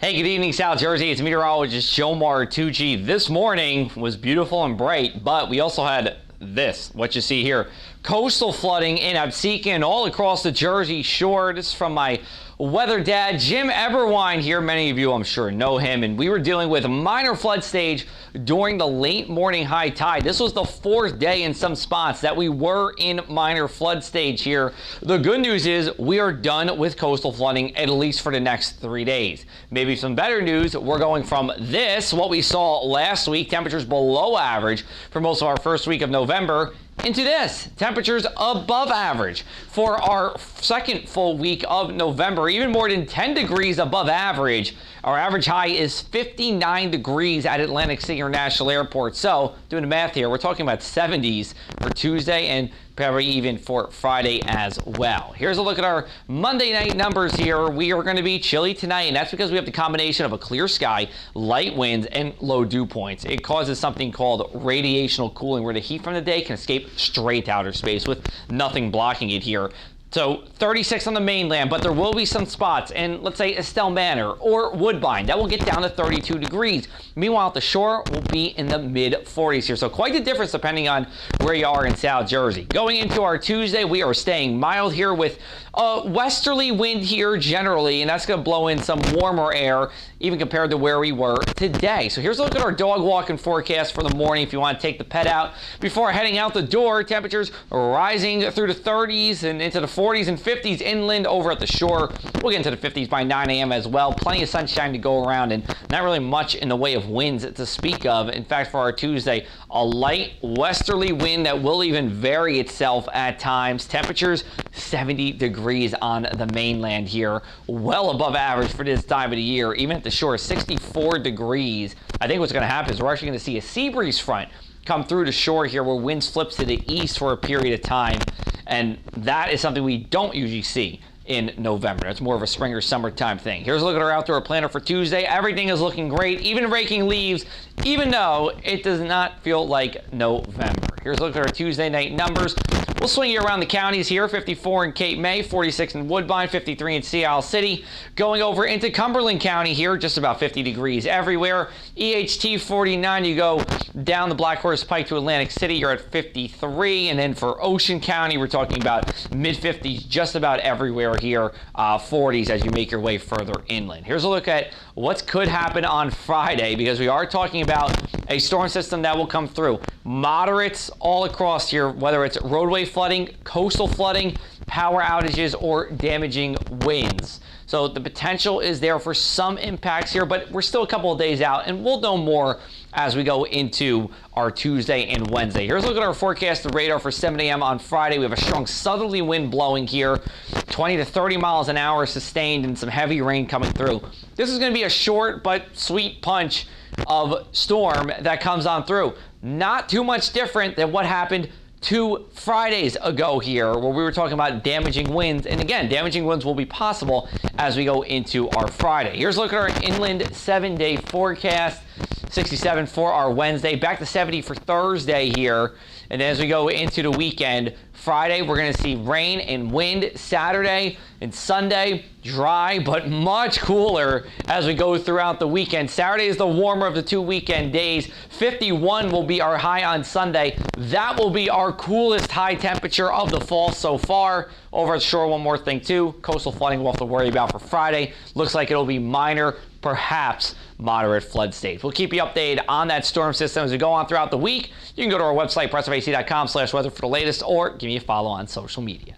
Hey, good evening, South Jersey. It's meteorologist Joe Martucci. This morning was beautiful and bright, but we also had this, what you see here. Coastal flooding in Absecon and all across the Jersey Shore. This is from my weather dad, Jim Eberwine here. Many of you, I'm sure, know him. And we were dealing with a minor flood stage during the late morning high tide. This was the fourth day in some spots that we were in minor flood stage here. The good news is we are done with coastal flooding, at least for the next 3 days. Maybe some better news, we're going from this, what we saw last week, temperatures below average for most of our first week of November, into this, temperatures above average for our second full week of November, even more than 10 degrees above average. Our average high is 59 degrees at Atlantic City International Airport. So, doing the math here, we're talking about 70s for Tuesday and probably even for Friday as well. Here's a look at our Monday night numbers here. We are going to be chilly tonight, and that's because we have the combination of a clear sky, light winds, and low dew points. It causes something called radiational cooling, where the heat from the day can escape straight to outer space with nothing blocking it here. So 36 on the mainland, but there will be some spots in, let's say, Estelle Manor or Woodbine that will get down to 32 degrees. Meanwhile, the shore will be in the mid-40s here. So quite the difference depending on where you are in South Jersey. Going into our Tuesday, we are staying mild here with a westerly wind here generally, and that's going to blow in some warmer air even compared to where we were today. So here's a look at our dog walking forecast for the morning if you want to take the pet out. Before heading out the door, temperatures rising through the 30s and into the 40s and 50s inland over at the shore. We'll get into the 50s by 9 a.m. as well. Plenty of sunshine to go around and not really much in the way of winds to speak of. In fact, for our Tuesday, a light westerly wind that will even vary itself at times. Temperatures 70 degrees on the mainland here, well above average for this time of the year. Even at the shore, 64 degrees. I think what's going to happen is we're actually going to see a sea breeze front come through the shore here where winds flip to the east for a period of time. And that is something we don't usually see in November. That's more of a spring or summertime thing. Here's a look at our outdoor planner for Tuesday. Everything is looking great, even raking leaves, even though it does not feel like November. Here's a look at our Tuesday night numbers. We'll swing you around the counties here. 54 in Cape May, 46 in Woodbine, 53 in Sea Isle City. Going over into Cumberland County here, just about 50 degrees everywhere. EHT 49, you go down the Black Horse Pike to Atlantic City, you're at 53. And then for Ocean County, we're talking about mid-50s just about everywhere here, 40s as you make your way further inland. Here's a look at what could happen on Friday, because we are talking about a storm system that will come through. Moderates all across here, whether it's roadway flooding, coastal flooding, power outages, or damaging winds. So the potential is there for some impacts here, but we're still a couple of days out, and we'll know more as we go into our Tuesday and Wednesday. Here's a look at our forecasted radar for 7 a.m. on Friday. We have a strong southerly wind blowing here, 20 to 30 miles an hour sustained, and some heavy rain coming through. This is going to be a short but sweet punch of storm that comes on through. Not too much different than what happened 2 Fridays ago here, where we were talking about damaging winds. And again, damaging winds will be possible as we go into our Friday. Here's a look at our inland 7-day forecast. 67 for our Wednesday, back to 70 for Thursday here. And as we go into the weekend, Friday, we're going to see rain and wind. Saturday and Sunday, dry, but much cooler as we go throughout the weekend. Saturday is the warmer of the 2 weekend days. 51 will be our high on Sunday. That will be our coolest high temperature of the fall so far. Over at shore, one more thing too. Coastal flooding we'll have to worry about for Friday. Looks like it'll be minor, perhaps moderate flood stage. We'll keep you updated on that storm system as we go on throughout the week. You can go to our website, pressofac.com/weather for the latest, or give me a follow on social media.